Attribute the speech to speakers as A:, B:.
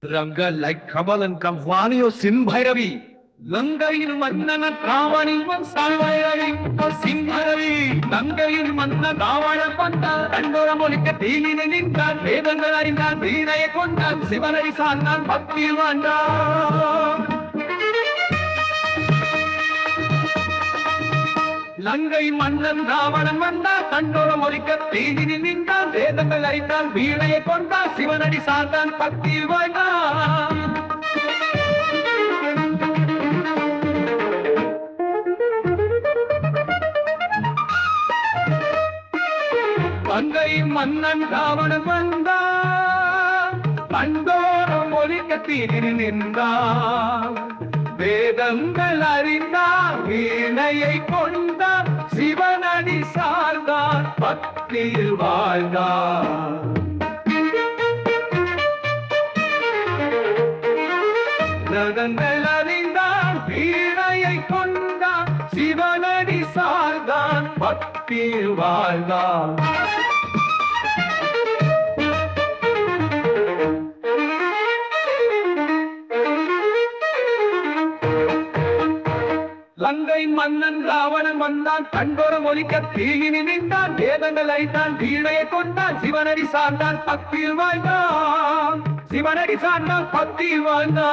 A: Ranga like Kamal and Kamvani or Sin Bhairavi. Langail Mandana Ravani was Salvairavi, Sin Bhairavi, Langail Mandana Ravana Panta, and Doramolika Tilin and Inta, Vedanga in the Vina Konda, Sivanari Sana, Bhakti Vanda. Langai Mandan Ravanan Manda, Tandora Morika, Tini Ninda, Vedanga Laita, Vina Konda, Sivanari Sana, Bhakti Vanda. Langai Mannan Ravanan Manda, Tandora Morika, Tini Ninda. வேதங்கள் அறிந்தார் வீணையை கொண்டார் சிவனடி சார்ந்தார் பக்தியில் வாழ்ந்தார் வேதங்கள் அறிந்தார் வீணையை கொண்டார் சிவனடி சார்ந்தார் பக்தியில் வாழ்ந்தார் Langai Mannan Ravanan Mandan, Tandora Molika, Tini Ninda, Vedanga Laitan, Vina Konda, Sivanari Sandan, Bhakti Vanda, Sivanari Sandan, Bhakti Vanda.